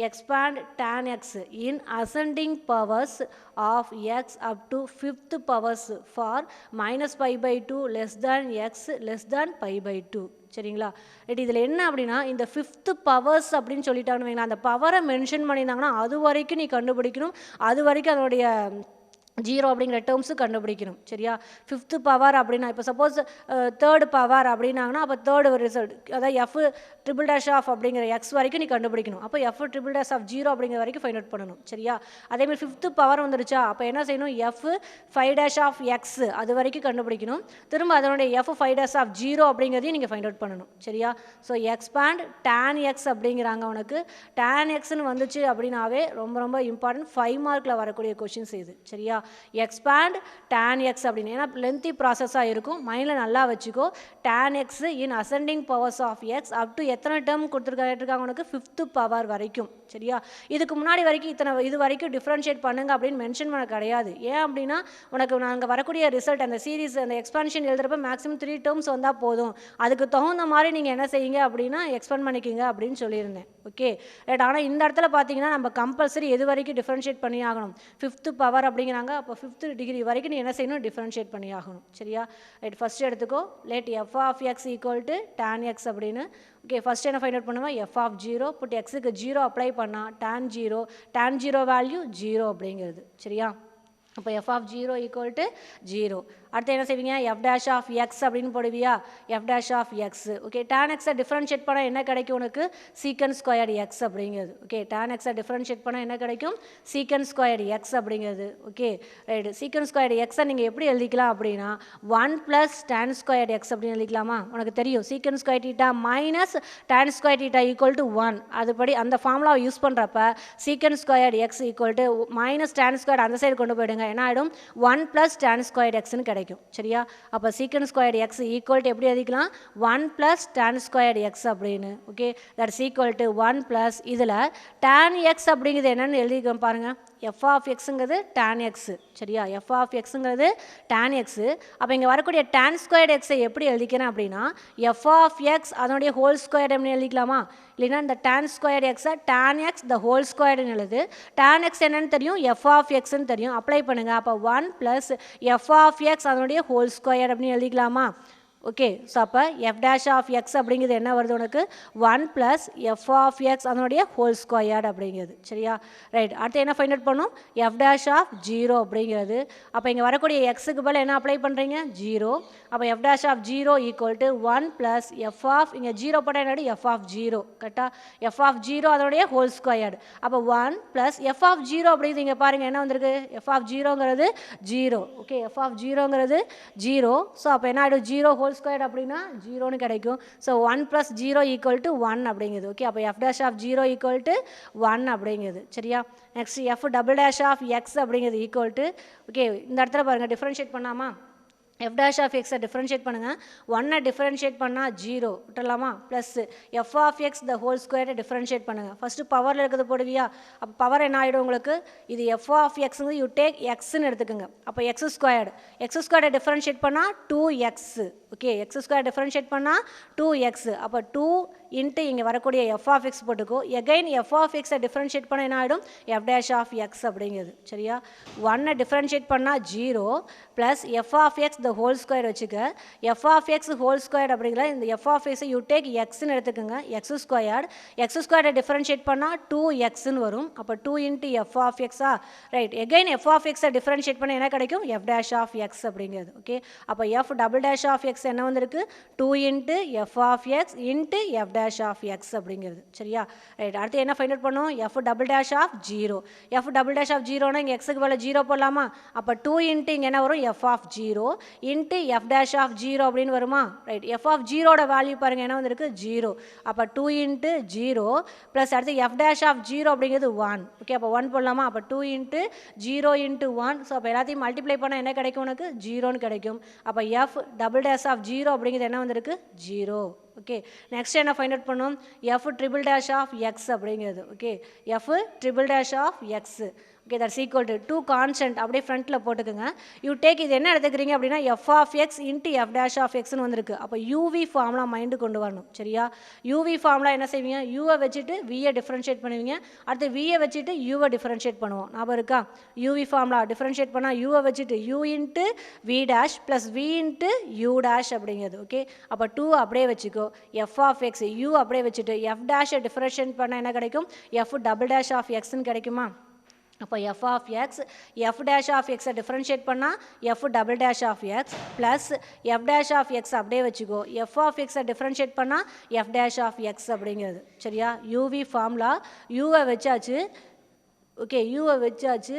expand tan x in ascending powers of x up to 5th powers for minus pi by 2 less than x less than pi by 2. சரிங்களா? இதில் என்ன அப்படின்னா இந்த 5th பவர்ஸ் அப்படின்னு சொல்லிட்டாங்கன்னு வைங்களா, அந்த பவரை மென்ஷன் பண்ணியிருந்தாங்கன்னா அது வரைக்கும் நீ கண்டுபிடிக்கணும், அது வரைக்கும் அதனுடைய 0 அப்படிங்கிற டேர்ம்ஸு கண்டுபிடிக்கணும். சரியா? 5th பவர் அப்படின்னா இப்போ சப்போஸ் 3rd பவர் அப்படின்னாங்கன்னா அப்போ 3rd ரிசல்ட் அதாவது எஃப் ட்ரிபிள் டேஷ் ஆஃப் அப்படிங்கிற எக்ஸ் வரைக்கும் நீ கண்டுபிடிக்கணும். அப்போ எஃப் ட்ரிபிள் டேஷ் ஆஃப் 0 அப்படிங்கிற வரைக்கும் ஃபைண்ட் அவுட் பண்ணணும். சரியா? அதேமாதிரி 5th பவர் வந்துருச்சா அப்போ என்ன செய்யணும்? எஃப் 5 டேஷ் ஆஃப் எக்ஸ் அது வரைக்கும் கண்டுபிடிக்கணும். திரும்ப அதனுடைய எஃப் 5 டேஷ் ஆஃப் 0 அப்படிங்கிறதையும் நீங்கள் ஃபைண்ட் அவுட் பண்ணணும். சரியா? ஸோ எக்ஸ்பேண்ட் tan எக்ஸ் அப்படிங்கிறாங்க உனக்கு. tan எக்ஸ்ன்னு வந்துச்சு அப்படின்னாவே ரொம்ப ரொம்ப இம்பார்ட்டன்ட் 5 மார்க்கில் வரக்கூடிய கொஷின்ஸ் இது. சரியா? எக்ஸ்பேண்ட் tan எக்ஸ் அப்படின்னு ஏன்னா லென்த்தி ப்ராசஸாக இருக்கும், மைண்டில் நல்லா வச்சுக்கோ. tan x in ascending powers of x up to எத்தனை டேர்ம் கொடுத்துருக்காங்க உனக்கு? 5th பவர் வரைக்கும். சரியா? இதுக்கு முன்னாடி வரைக்கும் இது வரைக்கும் டிஃப்ரென்ஷியேட் பண்ணுங்க அப்படின்னு மென்ஷன் பண்ண கிடையாது. ஏன் அப்படின்னா உனக்கு நாங்கள் வரக்கூடிய ரிசல்ட் அந்த சீரீஸ் அந்த எக்ஸ்பான்ஷன் எழுதுறப்ப மேக்ஸிமம் 3 டேர்ம்ஸ் வந்தால் போதும், அதுக்கு தகுந்த மாதிரி நீங்கள் என்ன செய்யுங்க அப்படின்னா எக்ஸ்பேண்ட் பண்ணிக்கிங்க அப்படின்னு சொல்லியிருந்தேன். Okay right. ஆனால் இந்த இடத்துல பார்த்தீங்கன்னா நம்ம கம்பல்சரி எது வரைக்கும் டிஃப்ரென்ஷியேட் பண்ணி ஆகணும்? 5th பவர் அப்படிங்கிறாங்க. அப்போ 5th டிகிரி வரைக்கும் நீ என்ன செய்யணும்? டிஃப்ரென்ஷியேட் பண்ணி ஆகணும். சரியா? ரைட். ஃபஸ்ட்டு எடுத்துக்கோ. Let f of x equal to tan x அப்படின்னு. ஓகே ஃபஸ்ட் என்ன ஃபைண்ட் அவுட் பண்ணுவேன்? எஃப் ஆஃப் 0 புட் எக்ஸுக்கு 0 அப்ளை பண்ணால் tan 0 வேல்யூ 0 அப்படிங்கிறது. சரியா? அப்போ எஃப் ஆஃப் 0 ஈக்குவல் டு 0. அடுத்து என்ன செய்வீங்க எஃப் டேஷ் ஆஃப் எக்ஸ் அப்படின்னு போடுவியா f dash of x okay tan எக்ஸை டிஃப்ரென்ஷியேட் பண்ணால் என்ன கிடைக்கும் உனக்கு சீக்கன் ஸ்கொயர்டு எக்ஸ் அப்படிங்கிறது ஓகே tan எக்ஸை டிஃப்ரென்ஷியேட் பண்ணால் என்ன கிடைக்கும் சீக்கன் ஸ்கொயர்டு எக்ஸ் அப்படிங்கிறது ஓகே ரைட் சீக்கன் ஸ்கொயர்டு எக்ஸை நீங்கள் எப்படி எழுதிக்கலாம் அப்படின்னா 1 + tan ஸ்கொயர்டு எக்ஸ் அப்படின்னு எழுதிக்கலாமா உனக்கு தெரியும் சீக்கன் square theta minus tan square theta equal to 1 அதுபடி அந்த ஃபார்முலாவை யூஸ் பண்ணுறப்ப சீக்கன் squared X equal to minus tan squared அந்த சைடு கொண்டு போயிடுங்க என்ன ஆகிடும் 1 + tan ஸ்கொயர்டு எக்ஸ்னு கிடைக்கும் சரியா அப்போ சீக்கன் ஸ்கொயர்டு எக்ஸ் ஈக்குவல் டு எப்படி எழுதிக்கலாம் 1 + tan ஸ்கொயர்டு எக்ஸ் அப்படின்னு ஓகே தட்ஸ் ஈக்குவல் டு 1 + இதில் tan எக்ஸ் அப்படிங்கிறது என்னென்னு எழுதிக்க பாருங்கள் எஃப் ஆஃப் எக்ஸுங்கிறது tan எக்ஸ் சரியா எஃப் ஆஃப் எக்ஸுங்கிறது tan எக்ஸு அப்போ இங்கே வரக்கூடிய tan ஸ்கொயர்டு எக்ஸை எப்படி எழுதிக்கிறேன் அப்படின்னா எஃப் ஆஃப் எக்ஸ் அதனுடைய ஹோல் ஸ்கொயர்டு எப்படி எழுதிக்கலாமா இல்லைன்னா இந்த tan ஸ்கொயர்டு எக்ஸை tan எக்ஸ் த ஹோல் ஸ்கொயர்டுன்னு எழுது tan எக்ஸ் என்னன்னு தெரியும் எஃப் ஆஃப் எக்ஸ்ன்னு தெரியும் அப்ளை பண்ணுங்கள் அப்போ 1 + எஃப் ஆஃப் எக்ஸ் அதனுடைய ஹோல் ஸ்கொயர் அப்படின்னு எழுதிக்கலாமா ஓகே ஸோ அப்போ எஃப் டேஷ் ஆஃப் எக்ஸ் அப்படிங்கிறது என்ன வருது உனக்கு 1 + எஃப் ஆஃப் எக்ஸ் அதனுடைய ஹோல் ஸ்கொயர்டு அப்படிங்கிறது சரியா ரைட் அடுத்து என்ன ஃபைண்ட் அவுட் பண்ணும் எஃப் டேஷ் ஆஃப் 0 அப்படிங்கிறது அப்போ இங்கே வரக்கூடிய எக்ஸுக்கு பதில் என்ன அப்ளை பண்ணுறீங்க 0 அப்போ f dash of 0 equal to 1 + f of இங்கே 0 போட்டால் என்னடி எஃப் ஆஃப் 0 கரெக்டாக எஃப் ஆஃப் 0 அதனுடைய ஹோல் ஸ்கொயர்டு அப்போ 1 + எஃப் ஆஃப் 0 அப்படிங்கிறது இங்கே பாருங்கள் என்ன வந்திருக்கு எஃப் ஆஃப் 0ங்கிறது 0 ஓகே எஃப் ஆஃப் 0ங்கிறது 0 ஸோ அப்போ என்ன ஆகிடும் 0 ஹோல் ஸ்கொயர்டு அப்படின்னா 0ன்னு கிடைக்கும் ஸோ 1 + 0 ஈக்குவல் டு 1 அப்படிங்கிறது ஓகே அப்போ f dash of 0 equal to 1 அப்படிங்கிறது சரியா next f double dash of x அப்படிங்கிறது ஈக்குவல் டு ஓகே இந்த இடத்துல பாருங்கள் டிஃப்ரென்ஷியேட் பண்ணாமா எஃப் டேஷ் ஆஃப் எக்ஸை டிஃப்ரென்ஷியேட் பண்ணுங்கள் 1 டிஃப்ரென்ஷியேட் பண்ணால் 0 விட்டுலாமா plus f of x the whole ஸ்கொயரை டிஃப்ரென்ஷியேட் பண்ணுங்கள் ஃபஸ்ட்டு பவரில் இருக்கிறது போடுவியா அப்போ பவர் என்ன ஆகிடும் உங்களுக்கு இது எஃப் ஆஃப் எக்ஸுங்க யூ டேக் எக்ஸ்ன்னு எடுத்துக்கோங்க அப்போ எக்ஸ் ஸ்கொயரை டிஃப்ரென்ஷியேட் பண்ணால் 2x okay X square differentiate பண்ணால் 2x அப்போ 2 இன்ட்டு இங்கே வரக்கூடிய எஃப் ஆஃப் எக்ஸ் போட்டுக்கோ எகைன் எஃப் ஆஃப் எக்ஸை டிஃப்ரென்ஷியேட் பண்ண என்ன ஆகிடும் எஃப் டேஷ் ஆஃப் எக்ஸ் அப்படிங்கிறது சரியா 1 டிஃப்ரென்ஷியேட் பண்ணால் 0 plus f of x the whole square வச்சுக்க f of x whole square அப்படிங்கிற இந்த எஃப் ஆஃப் எக்ஸை யூ டேக் எக்ஸ்ன்னு எடுத்துக்கோங்க எக்ஸ் ஸ்கொயரை டிஃப்ரென்ஷியேட் பண்ணால் 2xன்னு வரும் அப்போ 2 இன்ட்டு எஃப் ஆஃப் எக்ஸா ரைட் எகைன் எஃப் ஆஃப் எக்ஸை டிஃப்ரென்ஷியேட் பண்ண என்ன கிடைக்கும் எஃப் டேஷ் ஆஃப் எக்ஸ் அப்படிங்கிறது ஓகே அப்போ f double dash of x என்ன வந்திருக்கு 2 into f of x into f dash of x அப்படிங்கிறது சரியா ரைட் அடுத்து என்ன ஃபைண்ட் அவுட் பண்ணும் f double dash of 0 f double dash of 0னா இங்கே எக்ஸுக்கு மேலே 0 போடலாமா அப்போ 2 இன்ட்டு இங்கே என்ன வரும் f of 0 into f dash of 0 அப்படின்னு வருமா ரைட் எஃப் ஆஃப் 0ஓட வேல்யூ பாருங்கள் என்ன வந்திருக்கு 0 அப்போ 2 இன்ட்டு 0 ப்ளஸ் அடுத்து எஃப் டேஷ் ஆஃப் 0 அப்படிங்கிறது 1 ஓகே அப்போ 1 போடலாமா அப்போ 2 இன்ட்டு 0 இன்ட்டு 1 ஸோ அப்போ எல்லாத்தையும் மல்டிப்ளை பண்ணால் என்ன கிடைக்கும் உனக்கு 0ன்னு கிடைக்கும் அப்போ எஃப் டபுள் டேஷ் ஆஃப் 0 அப்படிங்கிறது என்ன வந்திருக்கு 0 ஓகே நெக்ஸ்ட் என்ன ஃபைண்ட் அவுட் பண்ணும் f triple dash of x அப்படிங்கிறது okay f triple dash of x okay that's equal to 2 constant அப்படியே ஃப்ரண்ட்டில் போட்டுக்கோங்க யூ டேக் இது என்ன எடுத்துக்கிறீங்க அப்படின்னா f of x into f dash of எக்ஸ்னு வந்திருக்கு அப்போ யூவி ஃபார்முலா மைண்டு கொண்டு வரணும் சரியா யூவி ஃபார்முலா என்ன செய்வீங்க யூவை வச்சுட்டு வியை டிஃப்ரென்ஷியேட் பண்ணுவீங்க அடுத்து வியை வச்சுட்டு யூவை டிஃப்ரென்ஷியேட் பண்ணுவோம் ஞாபகம் இருக்கா யூவி ஃபார்முலா டிஃப்ரென்ஷியேட் பண்ணால் யூவை வச்சுட்டு u into v dash plus v into u dash அப்படிங்கிறது ஓகே அப்போ 2 அப்படியே வச்சுக்கோ எஃப் ஆஃப் எக்ஸ் யூ அப்படியே வச்சுட்டு எஃப் டேஷை டிஃப்ரென்ஷியேட் பண்ணால் என்ன கிடைக்கும் எஃப் டபுள் டேஷ் ஆஃப் எக்ஸ்ன்னு கிடைக்குமா அப்போ f of x f dash of எக்ஸை டிஃப்ரென்ஷியேட் பண்ணால் f double dash of x plus f dash of x அப்படியே வச்சுக்கோ எஃப் ஆஃப் எக்ஸை டிஃப்ரென்ஷியேட் பண்ணால் எஃப் டேஷ் ஆஃப் எக்ஸ் அப்படிங்கிறது சரியா யூவி ஃபார்முலா யூவை வச்சாச்சு ஓகே யூவை வச்சாச்சு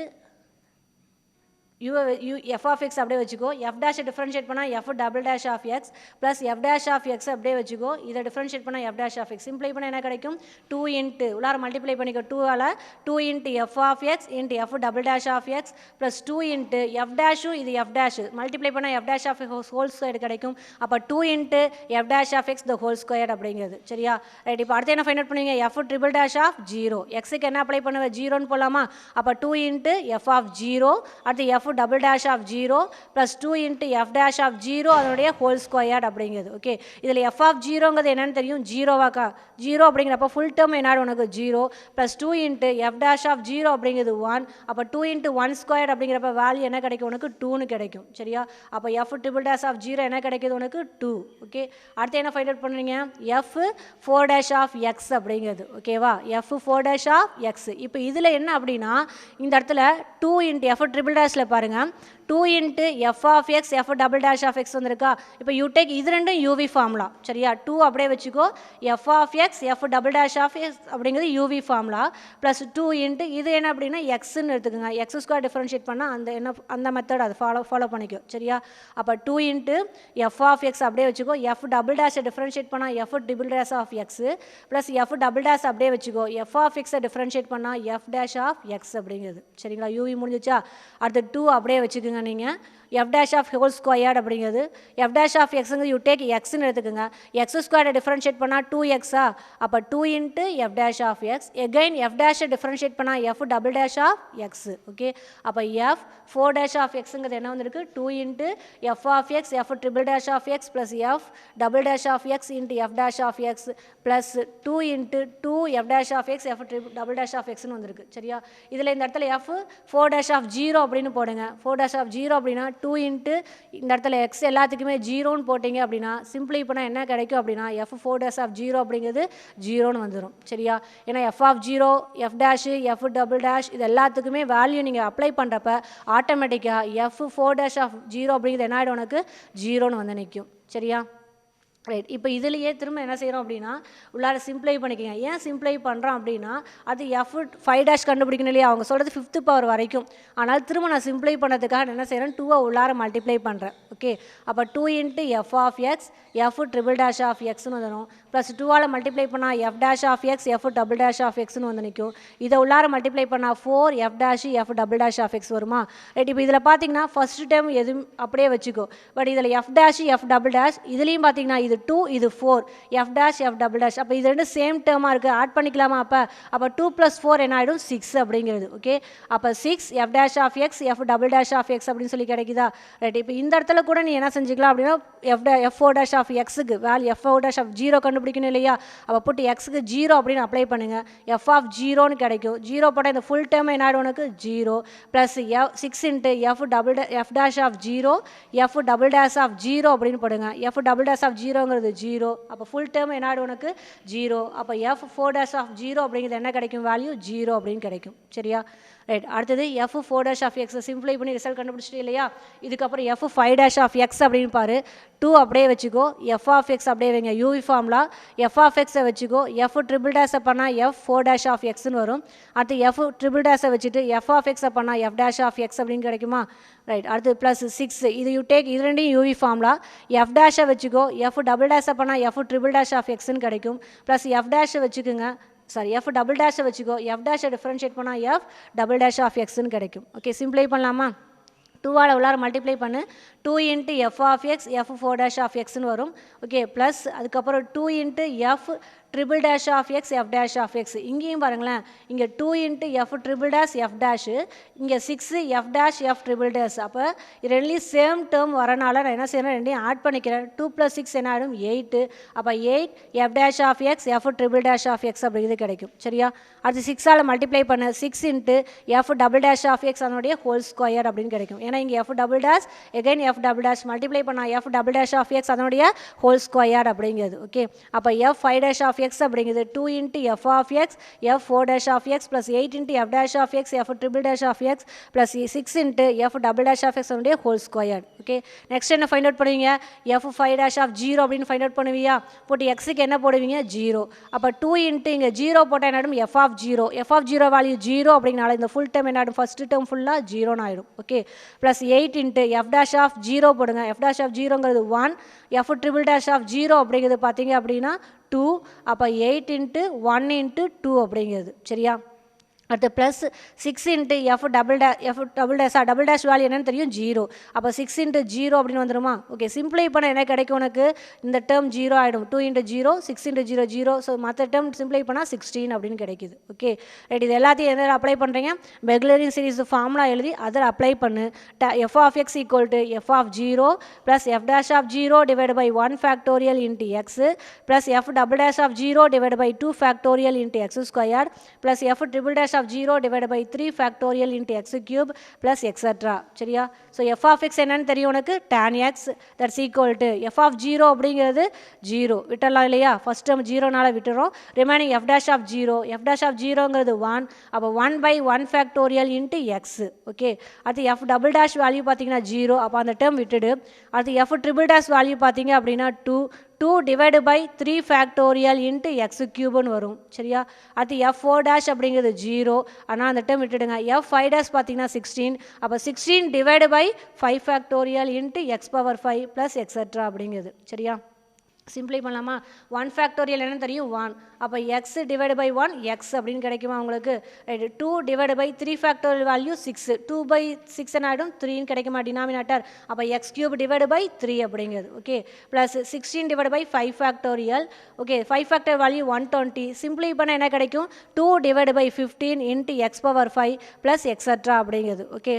எஃப் ஆஃப் எக்ஸ் அப்படியே வச்சுக்கோ எஃப் டேஷை டிஃப்ரென்ஷியேட் பண்ணால் f double dash of x plus f dash of x அப்படியே வச்சுக்கோ இதை டிஃப்ரென்ஷியேட் பண்ணால் f dash of x simply பண்ணால் என்ன கிடைக்கும் 2 இன்ட்டு உள்ளார மல்டிப்ளை பண்ணிக்கோ 2ஆல் 2 into f of x into f double dash of x plus 2 into f டேஷும் இது எஃப் டேஷு மல்டிப்ளை பண்ணால் f dash of whole square கிடைக்கும் அப்போ 2 into f dash of x the whole square அப்படிங்கிறது சரியா ரைட் இப்போ அடுத்து என்ன ஃபைண்ட் அவுட் பண்ணுவீங்க எஃப் ட்ரிபிள் டேஷ் ஆஃப் 0 எக்ஸுக்கு என்ன அப்ளை பண்ணுவேன் 0ன்னு போடலாமா அப்போ 2 இன்ட்டு எஃப் ஆஃப் 0 அடுத்து f double dash of 0 plus 2 into f dash of 0 அதனுடைய whole squared அப்படிங்கிறது ஓகே இதில் f of 0ங்கிறது என்னன்னு தெரியும் 0வாக்கா 0 அப்படிங்கிறப்ப ஃபுல் டேர்ம் என்ன உனக்கு 0 plus 2 into f dash of 0 அப்படிங்கிறது 1 அப்போ 2 into 1 squared அப்படிங்கிறப்ப வேல்யூ என்ன கிடைக்கும் உனக்கு 2ன்னு கிடைக்கும் சரியா அப்போ f triple dash of 0 என்ன கிடைக்குது உனக்கு 2 ஓகே அடுத்து என்ன ஃபைண்ட் அவுட் பண்ணுறீங்க f 4 dash of x அப்படிங்கிறது ஓகேவா f 4 dash of x இப்போ இதில் என்ன அப்படின்னா இந்த இடத்துல 2 into f triple dashல பாருங்க 2 into f of x f double dash of x வந்திருக்கா. இப்போ யூ டேக் இது ரெண்டும் யூவி ஃபார்முலா சரியா. 2 அப்படியே வச்சுக்கோ, f of x f double dash of x அப்படிங்கிறது யூவி ஃபார்முலா ப்ளஸ் 2 இன்ட்டு இது என்ன அப்படின்னா எக்ஸ்ன்னு எடுத்துக்கோங்க. எக்ஸ் ஸ்கொயர் டிஃபரன்ஷியேட் பண்ணால் அந்த மெத்தட் அது ஃபாலோ பண்ணிக்கோ சரியா. அப்போ 2 இன்ட்டு எஃப் ஆஃப் எக்ஸ் அப்படியே வச்சுக்கோ, எஃப் டபுள் டேஷை டிஃபரன்ஷியேட் பண்ணால் f triple dash of x plus f double dash அப்படியே வச்சுக்கோ, எஃப் ஆஃப் எக்ஸை டிஃபரன்ஷியேட் பண்ணால் எஃப் டேஷ் ஆஃப் எக்ஸ் அப்படிங்கிறது சரிங்களா. யூவி முடிஞ்சிச்சா. அடுத்து 2 அப்படியே வச்சுக்கோங்க நீங்கள், f dash of whole squared அப்படிங்கிறது எஃப் டேஷ் ஆஃப் எக்ஸுங்க யூ டேக் எக்ஸ்ன்னு எடுத்துக்கோங்க. எக்ஸ் ஸ்கொயரை டிஃபரன்ஷியேட் பண்ணால் 2xா, அப்போ 2 into f dash of x again f டேஷை டிஃபரன்ஷியேட் பண்ணால் f double dash of x okay. அப்போ எஃப் 4 டேஷ் ஆஃப் எக்ஸுங்கிறது என்ன வந்திருக்கு 2 into f of x f triple dash of x plus f double dash of x into f dash of x plus 2 into 2 f dash of x f double dash of எக்ஸ்னு வந்திருக்கு சரியா. இதில் இந்த இடத்துல F 4 dash of 0 அப்படின்னு போடுங்க. 4 dash of 0 அப்படின்னா 2 into இந்த இடத்துல எக்ஸ் எல்லாத்துக்குமே 0ன்னு போட்டிங்க அப்படின்னா சிம்பிளி பண்ணால் என்ன கிடைக்கும் அப்படின்னா எஃப் 4 டேஷ் ஆஃப் 0 அப்படிங்கிறது 0ன்னு வந்துடும் சரியா. ஏன்னா f of 0 f dash f double dash இது எல்லாத்துக்குமே வேல்யூ நீங்கள் அப்ளை பண்ணுறப்ப ஆட்டோமேட்டிக்காக எஃப் 4 டேஷ் ஆஃப் 0 அப்படிங்கிறது என்ன ஆகிடும் உனக்கு 0ன்னு வந்து நிற்கும் சரியா. ரைட். இப்போ இதுலேயே திரும்ப என்ன செய்கிறோம் அப்படின்னா உள்ளார சிம்ப்ளை பண்ணிக்கோங்க. ஏன் சிம்ப்ளை பண்ணுறோம் அப்படின்னா அது எஃப் 5 டேஷ் கண்டுபிடிக்கணும் இல்லையா, அவங்க சொல்கிறது 5th பவர் வரைக்கும். ஆனால் திரும்ப நான் சிம்ப்ளை பண்ணுறதுக்காக என்ன செய்கிறேன் 2 உள்ளார மல்டிப்ளை பண்ணுறேன் ஓகே. அப்போ 2 into f of x f triple dash of எக்ஸ்னு வந்துடும் ப்ளஸ் 2ஆல் மல்டிப்ளை பண்ணால் f dash of x f double dash of எக்ஸ்னு வந்து நிற்கும். இதை உள்ளார மல்டிப்ளை பண்ணால் 4 f dash f double dash of x வருமா. ரைட். இப்போ இதில் பார்த்தீங்கன்னா ஃபஸ்ட் டைம் எதுவும் அப்படியே வச்சுக்கோ, பட் இதில் F dash f double dash இதுலேயும் பார்த்தீங்கன்னா இது 2 இது 4 f dash f double dash அப்போ இது ரெண்டு சேம் டேர்மாக இருக்குது ஆட் பண்ணிக்கலாமா. அப்போ 2 + 4 என்ன ஆகிடும் 6 அப்படிங்கிறது ஓகே. அப்போ 6 f dash of x f double dash of x அப்படின்னு சொல்லி கிடைக்குதா. ரைட். இப்போ இந்த இடத்துல கூட நீ என்ன செஞ்சுக்கலாம் அப்படின்னா எஃப் 4 டேஷ் ஆஃப் எக்ஸுக்கு வேல்யூ எஃப் 4 டேஷ் ஆஃப் 0 கண்டுபிடிக்கணும் இல்லையா. அப்போ புட்டு எக்ஸுக்கு 0 அப்படின்னு அப்ளை பண்ணுங்கள், எஃப் ஆஃப் 0ன்னு கிடைக்கும். 0 போட்டால் இந்த ஃபுல் டேர்ம் என்ன ஆகிடும் உனக்கு 0 plus 6 into f dash of 0 f double dash of 0 அப்படின்னு போடுங்க. எஃப் டபுள் டேஷ் ஆஃப் 0ங்கிறது 0 அப்போ ஃபுல் டேர்ம் என்ன ஆகிடும் உனக்கு 0. அப்போ எஃப் 4 டேஷ் ஆஃப் 0 அப்படிங்கிறது என்ன கிடைக்கும் வேல்யூ 0 அப்படின்னு கிடைக்கும் சரியா. ரைட். அடுத்தது எஃப் 4 டேஷ் ஆஃப் எக்ஸ் சிம்பிளை பண்ணி ரிசல்ட் கண்டுபிடிச்சிட்டு இல்லையா. இதுக்கப்புறம் எஃப் 5 டேஷ் ஆஃப் எக்ஸ் அப்படின்னு பாரு, 2 அப்படியே வச்சுக்கோ, எஃப் ஆஃப் எக்ஸ் அப்படியே வைங்க யூவி ஃபார்முலா, எஃப் ஆஃப் எக்ஸை வச்சுக்கோ, எஃப் ட்ரிபிள் டேஷை பண்ணால் எஃப் 4 டேஷ் ஆஃப் எக்ஸ்னு வரும். அடுத்து எஃப் ட்ரிபிள் டேஷை வச்சுட்டு எஃப் ஆஃப் எக்ஸை பண்ணால் எஃப் டேஷ் ஆஃப் எக்ஸ் அப்படின்னு கிடைக்குமா. ரைட். அடுத்து ப்ளஸ் 6 இது யூ டேக் இது ரெண்டையும் யூவி ஃபார்முலா, எஃப் டேஷை வச்சுக்கோ, எஃப் டபுள் டேஷை பண்ணால் எஃப் ட்ரிபிள் டேஷ் ஆஃப் எக்ஸ்ன்னு கிடைக்கும். ப்ளஸ் எஃப் டேஷை வச்சுக்கோங்க, சாரி எஃப் டபுள் டேஷை வச்சுக்கோ, எஃப் டேஷை டிஃபரன்ஷியேட் பண்ணால் எஃப் டபுள் டேஷ் ஆஃப் எக்ஸ்ன்னு கிடைக்கும் ஓகே. சிம்பிளை பண்ணலாமா. 2ஆல் உள்ளார மல்டிப்ளை பண்ணு, 2 into f of x f 4 dash of எக்ஸ்னு வரும் ஓகே. ப்ளஸ் அதுக்கப்புறம் 2 into f triple dash of x f dash of x இங்கேயும் பாருங்களேன், இங்கே 2 into f triple dash f dash, இங்கே 6 f dash f triple dash. அப்போ ரெண்டுலேயும் சேம் டேர்ம் வரனால நான் என்ன செய்கிறேன் ரெண்டையும் ஆட் பண்ணிக்கிறேன். 2 + 6 என்ன ஆகிடும் 8. அப்போ 8 f dash of x f triple dash of x அப்படிங்கிறது கிடைக்கும் சரியா. அடுத்து 6ஆல் மல்டிப்ளை பண்ண 6 into f double dash of x அதனுடைய ஹோல் ஸ்கொயர் அப்படின்னு கிடைக்கும். ஏன்னா இங்கே f double dash again f double dash multiply பண்ணால் f double dash of x அதனுடைய ஹோல் ஸ்கொயர் அப்படிங்கிறது ஓகே. அப்போ எஃப் 5 டேஷ் ஆஃப் எக்ஸ் அப்படிங்கிறது 2 into f of x f 4 dash of x plus 8 into f dash of x f triple dash of x plus 6 into f double dash of x அதனுடைய whole square okay. Next என்ன find out பண்ணுவீங்க f 5 dash of 0 அப்படின்னு find out பண்ணுவீங்க. போட்டு எக்ஸுக்கு என்ன போடுவீங்க 0. அப்போ 2 இன்ட்டு இங்கே 0 போட்டால் என்ன ஆகிடும் f of 0 f of 0 value 0 அப்படிங்கனால இந்த ஃபுல் டேர்ம் என்ன ஆகிடும் ஃபஸ்ட் டேர்ம் ஃபுல்லாக 0ன்னு ஆகிடும் okay. Plus 8 into f dash of 0 போடுங்க, எஃப் டேஷ் ஆஃப் 0ங்கிறது 1 எஃப் ட்ரிபிள் டேஷ் ஆஃப் 0 அப்படிங்கிறது பார்த்தீங்க அப்படின்னா 2. அப்போ 8 இன்ட்டு 1 இன்ட்டு 2 அப்படிங்கிறது சரியா. அடுத்து plus 6 into f double dash value என்னன்னு தெரியும் 0. அப்போ 6 இன்ட்டு 0 அப்படின்னு வந்துடுமா ஓகே. சிம்பிளை பண்ண என்ன கிடைக்கும் உனக்கு இந்த டேர்ம் 0 ஆகிடும். 2 இன்ட்டு 0 6 இன்ட்டு 0 0. ஸோ மற்ற டேர்ம் சிம்பிளை பண்ணால் 16 அப்படின்னு கிடைக்குது ஓகே. ரைட். இது எல்லாத்தையும் எதில் அப்ளை பண்ணுறீங்க பெக்லரின் சீரிஸ் ஃபார்முலா எழுதி அதில் அப்ளை பண்ணு. F of x equal to f of 0 plus f dash of 0 divide by 1 factorial into x plus f double dash of 0 divide by 2 factorial into x square plus f triple dash of 0 divide by 3 factorial into x cube plus extra. சரியா? So f of x என்னன்னு தெரியும் உனக்கு, tan x that's equal to f of 0 அப்படிங்கிறது 0 விட்டுடலாம் இல்லையா, first time 0னால விட்டுறோம். Remaining f dash of 0, f dash of 0ங்கிறது 1, அப்போ 1 by 1 factorial into x. Okay, அடுத்து எஃப் டபுள் டேஷ் வேல்யூ பார்த்தீங்கன்னா 0, அப்போ அந்த டேர்ம் விட்டுடு. அடுத்து எஃப் ட்ரிபிள் டேஷ் வேல்யூ பார்த்தீங்க அப்படின்னா 2 divide by 3 factorial into x கியூப்னு வரும். சரியா? அடுத்து எஃப் 4 டேஷ் அப்படிங்கிறது 0, ஆனால் அந்த டேர்ம் விட்டுடுங்க. எஃப் 5 டேஷ் பார்த்தீங்கன்னா 16, அப்போ 16 divide by 5 factorial into x power 5 plus extra அப்படிங்கிறது. சரியா? சிம்பிளை பண்ணலாமா? 1 ஃபேக்டோரியல் என்ன தெரியும், 1, அப்போ எக்ஸ் டிவைடு பை 1 எக்ஸ் அப்படின்னு கிடைக்குமா உங்களுக்கு? Right. 2 divide by 3 factorial value 6, 2 by 6 என்ன ஆகிடும், 3ன்னு கிடைக்குமா டினாமினேட்டர்? அப்போ எக்ஸ் கியூப் டிவைடு பை 3 அப்படிங்கிறது. Okay, plus 16 divide by 5 factorial. Okay, 5 factor value 120. Simplify பண்ண என்ன கிடைக்கும், 2 divide by 15 into x power 5 plus extra அப்படிங்கிறது. ஓகே,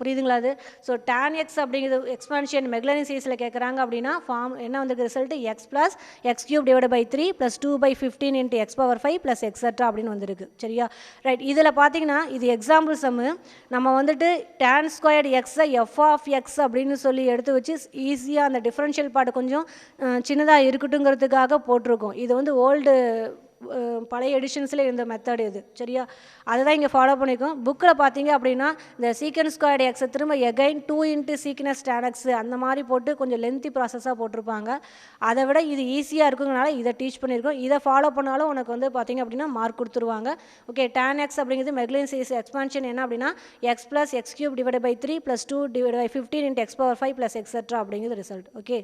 புரியுதுங்களா அது? ஸோ tan எக்ஸ் அப்படிங்கிறது எக்ஸ்பான்ஷன் மெக்லரின் சீரிஸில் கேட்குறாங்க அப்படின்னா ஃபார்ம் என்ன வந்திருக்கு, result x plus x cube divide by 3 plus 2 by 15 into x power 5 plus extra அப்படின்னு வந்திருக்கு. சரியா? ரைட். இதில் பார்த்தீங்கன்னா இது எக்ஸாம்பிள் சம்மு. நம்ம வந்துட்டு tan ஸ்கொயர்டு எக்ஸை எஃப் ஆஃப் எக்ஸ் அப்படின்னு சொல்லி எடுத்து வச்சு ஈஸியாக அந்த டிஃப்ரென்ஷியல் பார்ட் கொஞ்சம் சின்னதாக இருக்கட்டுங்கிறதுக்காக போட்டிருக்கோம். இது வந்து ஓல்டு பழைய எடிஷன்ஸில் இருந்த மெத்தட் இது. சரியா? அதை தான் இங்கே ஃபாலோ பண்ணியிருக்கோம். புக்கில் பார்த்தீங்க அப்படின்னா இந்த சீக்கன் ஸ்கொயர்டு எக்ஸை திரும்ப எகைன் 2 இன்ட்டு சீக்கனஸ் tan எக்ஸ் அந்த மாதிரி போட்டு கொஞ்சம் லென்த்தி ப்ராசஸாக போட்டிருப்பாங்க. அதை விட இது ஈஸியாக இருக்குங்கனால இதை டீச் பண்ணியிருக்கோம். இதை ஃபாலோ பண்ணாலும் உனக்கு வந்து பார்த்தீங்க அப்படின்னா மார்க் கொடுத்துருவாங்க. ஓகே, tan எக்ஸ் அப்படிங்கிறது மெக்லரின் சீரிஸ் எக்ஸ்பான்ஷன் என்ன அப்படின்னா x plus x cube divide by 3 plus 2 divide by 15 into x power 5 plus extra அப்படிங்கிறது ரிசல்ட். ஓகே.